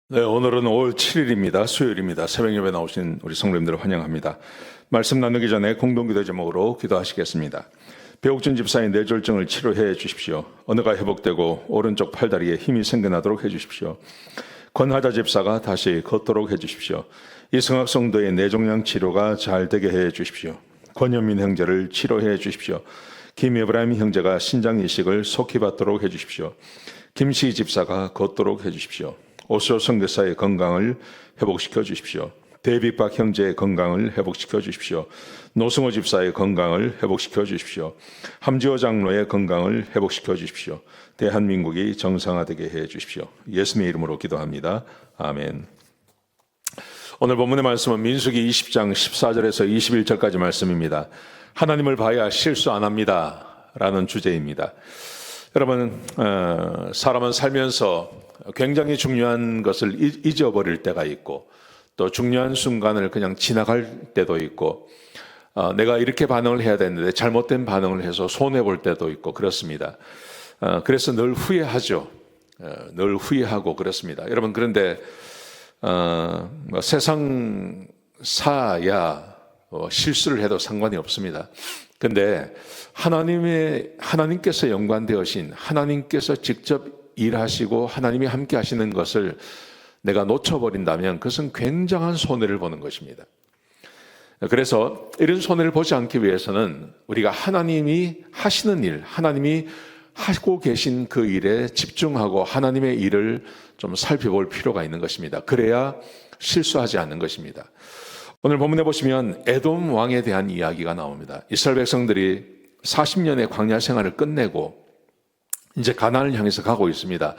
네, 오늘은 5월 7일입니다. 수요일입니다. 새벽 예배 나오신 우리 성도님들을 환영합니다. 말씀 나누기 전에 공동기도 제목으로 기도하시겠습니다. 배옥준 집사의 뇌졸중을 치료해 주십시오. 언어가 회복되고 오른쪽 팔다리에 힘이 생겨나도록 해 주십시오. 권하자 집사가 다시 걷도록 해 주십시오. 이승학 성도의 뇌종양 치료가 잘 되게 해 주십시오. 권현민 형제를 치료해 주십시오. 김에브라임 형제가 신장 이식을 속히 받도록 해 주십시오. 김시 집사가 걷도록 해 주십시오. 오스로 선교사의 건강을 회복시켜 주십시오. 데이빗박 형제의 건강을 회복시켜 주십시오. 노승호 집사의 건강을 회복시켜 주십시오. 함지호 장로의 건강을 회복시켜 주십시오. 대한민국이 정상화되게 해 주십시오. 예수님의 이름으로 기도합니다. 아멘. 오늘 본문의 말씀은 민수기 20장 14절에서 21절까지 말씀입니다. 하나님을 봐야 실수 안 합니다 라는 주제입니다. 여러분, 사람은 살면서 굉장히 중요한 것을 잊어버릴 때가 있고 또 중요한 순간을 그냥 지나갈 때도 있고 내가 이렇게 반응을 해야 되는데 잘못된 반응을 해서 손해볼 때도 있고 그렇습니다. 그래서 늘 후회하죠. 늘 후회하고 그렇습니다. 여러분, 그런데 세상사야 실수를 해도 상관이 없습니다. 근데 하나님께서 연관되어신 하나님께서 직접 일하시고 하나님이 함께 하시는 것을 내가 놓쳐버린다면 그것은 굉장한 손해를 보는 것입니다. 그래서 이런 손해를 보지 않기 위해서는 우리가 하나님이 하시는 일, 하나님이 하고 계신 그 일에 집중하고 하나님의 일을 좀 살펴볼 필요가 있는 것입니다. 그래야 실수하지 않는 것입니다. 오늘 본문에 보시면 에돔 왕에 대한 이야기가 나옵니다. 이스라엘 백성들이 40년의 광야 생활을 끝내고 이제 가나안을 향해서 가고 있습니다.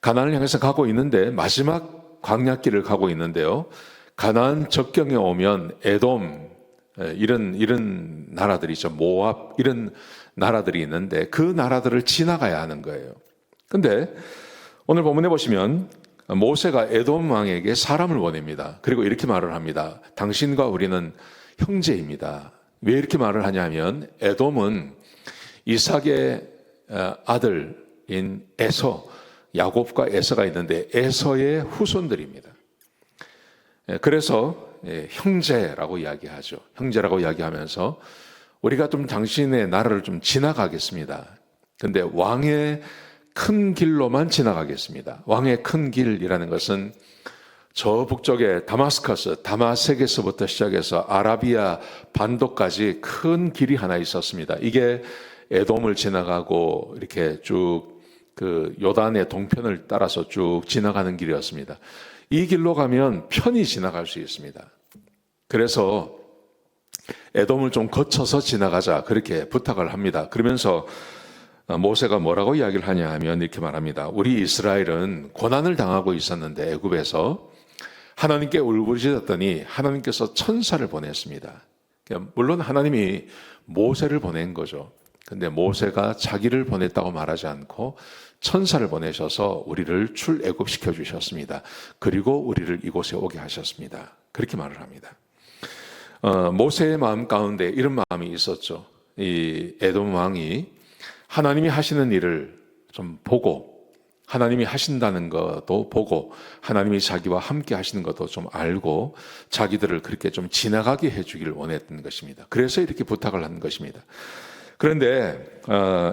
가나안을 향해서 가고 있는데 마지막 광야길을 가고 있는데요. 가나안 접경에 오면 에돔 이런 나라들이 있죠. 모압 이런 나라들이 있는데 그 나라들을 지나가야 하는 거예요. 근데 오늘 본문에 보시면 모세가 에돔 왕에게 사람을 보냅니다. 그리고 이렇게 말을 합니다. 당신과 우리는 형제입니다. 왜 이렇게 말을 하냐면 에돔은 이삭의 아들인 에서, 야곱과 에서가 있는데 에서의 후손들입니다. 그래서 형제라고 이야기하죠. 형제라고 이야기하면서 우리가 좀 당신의 나라를 좀 지나가겠습니다. 근데 왕의 큰 길로만 지나가겠습니다. 왕의 큰 길이라는 것은 저 북쪽의 다마스커스, 다마섹에서부터 시작해서 아라비아 반도까지 큰 길이 하나 있었습니다. 이게 에돔을 지나가고 이렇게 쭉 그 요단의 동편을 따라서 쭉 지나가는 길이었습니다. 이 길로 가면 편히 지나갈 수 있습니다. 그래서 에돔을 좀 거쳐서 지나가자 그렇게 부탁을 합니다. 그러면서 모세가 뭐라고 이야기를 하냐 하면 이렇게 말합니다. 우리 이스라엘은 고난을 당하고 있었는데 애굽에서 하나님께 울부짖었더니 하나님께서 천사를 보냈습니다. 물론 하나님이 모세를 보낸 거죠. 근데 모세가 자기를 보냈다고 말하지 않고 천사를 보내셔서 우리를 출애굽시켜 주셨습니다. 그리고 우리를 이곳에 오게 하셨습니다. 그렇게 말을 합니다. 모세의 마음 가운데 이런 마음이 있었죠. 이 에돔 왕이 하나님이 하시는 일을 좀 보고 하나님이 하신다는 것도 보고 하나님이 자기와 함께 하시는 것도 좀 알고 자기들을 그렇게 좀 지나가게 해주기를 원했던 것입니다. 그래서 이렇게 부탁을 한 것입니다. 그런데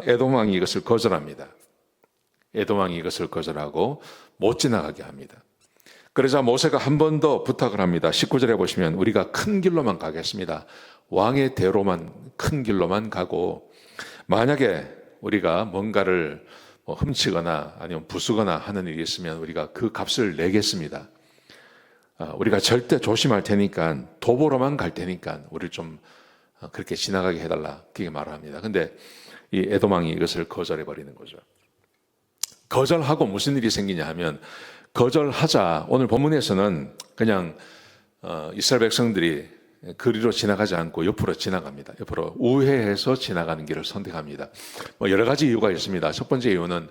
에돔 왕이 이것을 거절합니다. 에돔 왕이 이것을 거절하고 못 지나가게 합니다. 그러자 모세가 한 번 더 부탁을 합니다. 19절에 보시면 우리가 큰 길로만 가겠습니다. 왕의 대로만 큰 길로만 가고 만약에 우리가 뭔가를 훔치거나 아니면 부수거나 하는 일이 있으면 우리가 그 값을 내겠습니다. 우리가 절대 조심할 테니까 도보로만 갈 테니까 우리를 좀 그렇게 지나가게 해달라 그렇게 말을 합니다. 근데 이 에돔 왕이 이것을 거절해 버리는 거죠. 거절하고 무슨 일이 생기냐 하면 거절하자 오늘 본문에서는 그냥 이스라엘 백성들이 그리로 지나가지 않고 옆으로 지나갑니다. 옆으로 우회해서 지나가는 길을 선택합니다. 여러 가지 이유가 있습니다. 첫 번째 이유는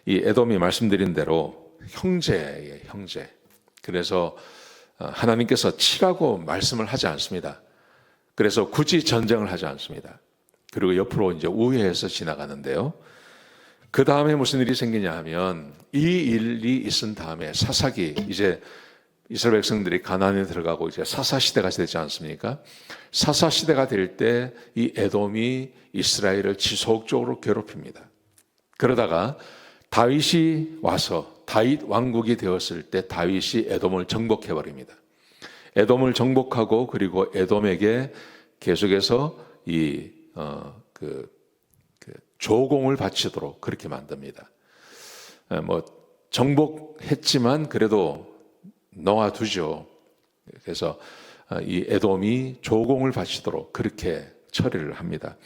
이 에돔이 말씀드린 대로 형제예요, 형제. 그래서 하나님께서 치라고 말씀을 하지 않습니다. 그래서 굳이 전쟁을 하지 않습니다. 그리고 옆으로 이제 우회해서 지나가는데요. 그 다음에 무슨 일이 생기냐 하면 이 일이 있은 다음에 사사기, 이제 이스라엘 백성들이 가나안에 들어가고 이제 사사 시대가 되지 않습니까? 사사 시대가 될 때 이 에돔이 이스라엘을 지속적으로 괴롭힙니다. 그러다가 다윗이 와서 다윗 왕국이 되었을 때 다윗이 에돔을 정복해 버립니다. 에돔을 정복하고 그리고 에돔에게 계속해서 조공을 바치도록 그렇게 만듭니다. 뭐 정복했지만 그래도 놓아두죠. 그래서 이 에돔이 조공을 바치도록 그렇게 처리를 합니다.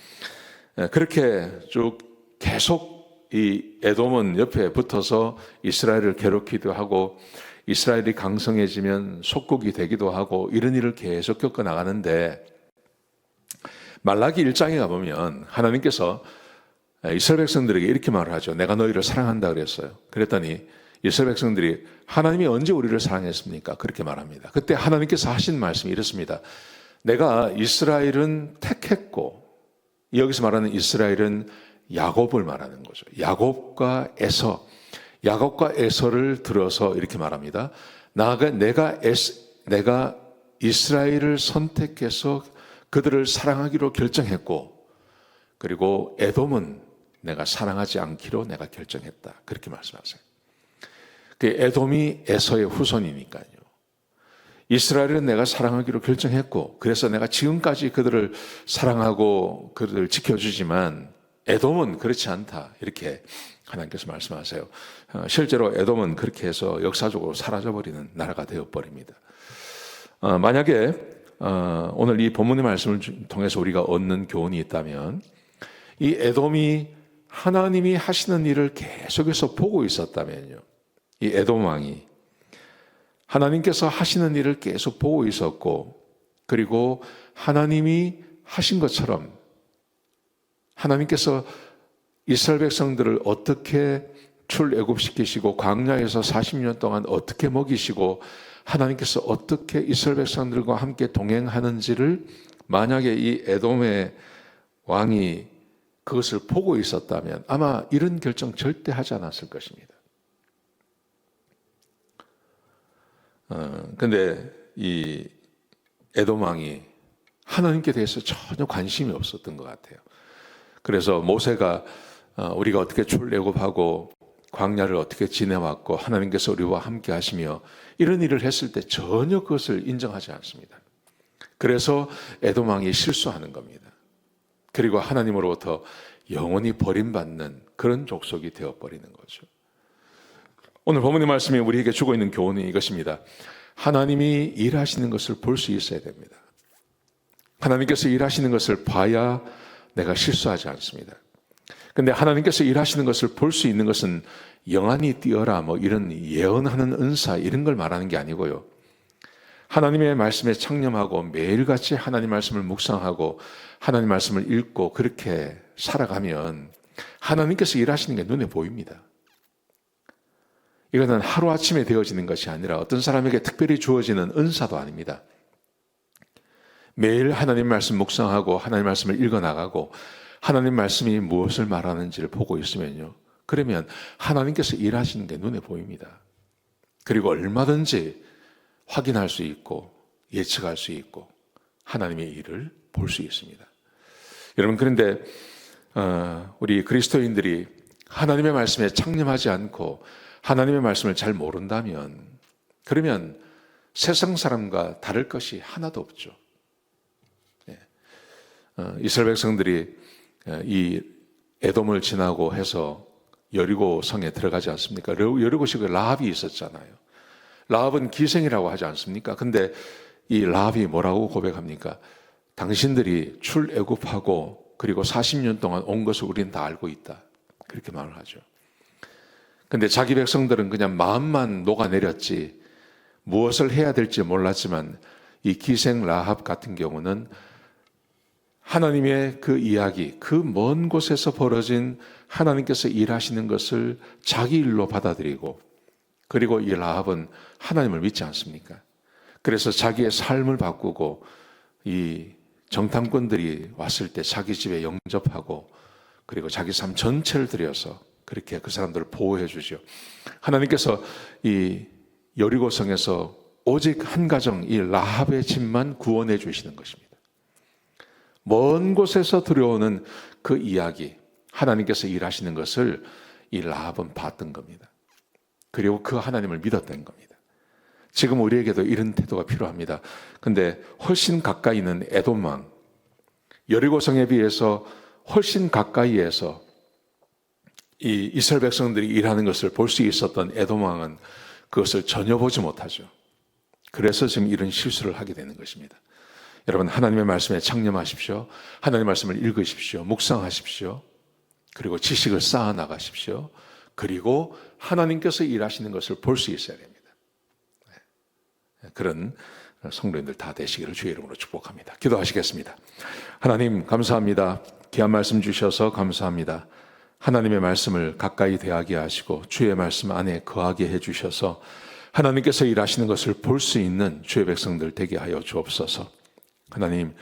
그렇게 쭉 계속 이 에돔은 옆에 붙어서 이스라엘을 괴롭히기도 하고 이스라엘이 강성해지면 속국이 되기도 하고 이런 일을 계속 겪어 나가는데 말라기 1장에 가보면 하나님께서 이스라엘 백성들에게 이렇게 말을 하죠. 내가 너희를 사랑한다 그랬어요. 그랬더니 이스라엘 백성들이 하나님이 언제 우리를 사랑했습니까? 그렇게 말합니다. 그때 하나님께서 하신 말씀이 이렇습니다. 내가 이스라엘은 택했고, 여기서 말하는 이스라엘은 야곱을 말하는 거죠. 야곱과 에서를 들어서 이렇게 말합니다. 내가 이스라엘을 선택해서 그들을 사랑하기로 결정했고, 그리고 에돔은 내가 사랑하지 않기로 내가 결정했다. 그렇게 말씀하세요. 그 에돔이 에서의 후손이니까요. 이스라엘은 내가 사랑하기로 결정했고, 그래서 내가 지금까지 그들을 사랑하고 그들을 지켜주지만 에돔은 그렇지 않다. 이렇게 하나님께서 말씀하세요. 실제로 에돔은 그렇게 해서 역사적으로 사라져버리는 나라가 되어버립니다. 만약에 오늘 이 본문의 말씀을 통해서 우리가 얻는 교훈이 있다면 이 에돔이 하나님이 하시는 일을 계속해서 보고 있었다면요. 이 에돔 왕이 하나님께서 하시는 일을 계속 보고 있었고 그리고 하나님이 하신 것처럼 하나님께서 이스라엘 백성들을 어떻게 출애굽시키시고 광야에서 40년 동안 어떻게 먹이시고 하나님께서 어떻게 이스라엘 백성들과 함께 동행하는지를 만약에 이 에돔의 왕이 그것을 보고 있었다면 아마 이런 결정 절대 하지 않았을 것입니다. 근데 이 에돔 왕이 하나님께 대해서 전혀 관심이 없었던 것 같아요. 그래서 모세가 우리가 어떻게 출애굽하고 광야를 어떻게 지내왔고 하나님께서 우리와 함께 하시며 이런 일을 했을 때 전혀 그것을 인정하지 않습니다. 그래서 에돔 왕이 실수하는 겁니다. 그리고 하나님으로부터 영원히 버림받는 그런 족속이 되어버리는 거죠. 오늘 본문의 말씀이 우리에게 주고 있는 교훈은 이것입니다. 하나님이 일하시는 것을 볼 수 있어야 됩니다. 하나님께서 일하시는 것을 봐야 내가 실수하지 않습니다. 근데 하나님께서 일하시는 것을 볼 수 있는 것은 영안이 뛰어라 뭐 이런 예언하는 은사 이런 걸 말하는 게 아니고요. 하나님의 말씀에 창념하고 매일같이 하나님 말씀을 묵상하고 하나님 말씀을 읽고 그렇게 살아가면 하나님께서 일하시는 게 눈에 보입니다. 이거는 하루아침에 되어지는 것이 아니라 어떤 사람에게 특별히 주어지는 은사도 아닙니다. 매일 하나님 말씀 묵상하고 하나님 말씀을 읽어나가고 하나님 말씀이 무엇을 말하는지를 보고 있으면요. 그러면 하나님께서 일하시는 게 눈에 보입니다. 그리고 얼마든지 확인할 수 있고 예측할 수 있고 하나님의 일을 볼 수 있습니다. 여러분 그런데 우리 그리스도인들이 하나님의 말씀에 창념하지 않고 하나님의 말씀을 잘 모른다면 그러면 세상 사람과 다를 것이 하나도 없죠. 이스라엘 백성들이 이 에돔을 지나고 해서 여리고 성에 들어가지 않습니까? 여리고식에 라합이 있었잖아요. 라합은 기생이라고 하지 않습니까? 근데 이 라합이 뭐라고 고백합니까? 당신들이 출애굽하고 그리고 40년 동안 온 것을 우리는 다 알고 있다. 그렇게 말을 하죠. 근데 자기 백성들은 그냥 마음만 녹아내렸지 무엇을 해야 될지 몰랐지만 이 기생 라합 같은 경우는 하나님의 그 이야기, 그 먼 곳에서 벌어진 하나님께서 일하시는 것을 자기 일로 받아들이고 그리고 이 라합은 하나님을 믿지 않습니까? 그래서 자기의 삶을 바꾸고 이 정탐꾼들이 왔을 때 자기 집에 영접하고 그리고 자기 삶 전체를 들여서 그렇게 그 사람들을 보호해 주죠. 하나님께서 이 여리고성에서 오직 한 가정, 이 라합의 집만 구원해 주시는 것입니다. 먼 곳에서 들어오는 그 이야기, 하나님께서 일하시는 것을 이 라합은 봤던 겁니다. 그리고 그 하나님을 믿었던 겁니다. 지금 우리에게도 이런 태도가 필요합니다. 근데 훨씬 가까이 있는 에돔 왕, 여리고성에 비해서 훨씬 가까이에서 이 이스라엘 백성들이 일하는 것을 볼 수 있었던 에돔 왕은 그것을 전혀 보지 못하죠. 그래서 지금 이런 실수를 하게 되는 것입니다. 여러분, 하나님의 말씀에 창념하십시오. 하나님의 말씀을 읽으십시오. 묵상하십시오. 그리고 지식을 쌓아 나가십시오. 그리고 하나님께서 일하시는 것을 볼 수 있어야 됩니다. 그런 성도님들 다 되시기를 주의 이름으로 축복합니다. 기도하시겠습니다. 하나님 감사합니다. 귀한 말씀 주셔서 감사합니다. 하나님의 말씀을 가까이 대하게 하시고 주의 말씀 안에 거하게 해주셔서 하나님께서 일하시는 것을 볼 수 있는 주의 백성들 되게 하여 주옵소서. 하나님,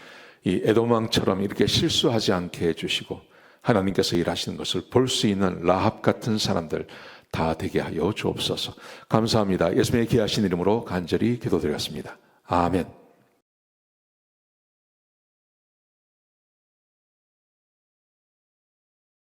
이 에돔 왕처럼 이렇게 실수하지 않게 해주시고 하나님께서 일하시는 것을 볼 수 있는 라합 같은 사람들 다 되게 하여 주옵소서. 감사합니다. 예수님의 귀하신 이름으로 간절히 기도드렸습니다. 아멘.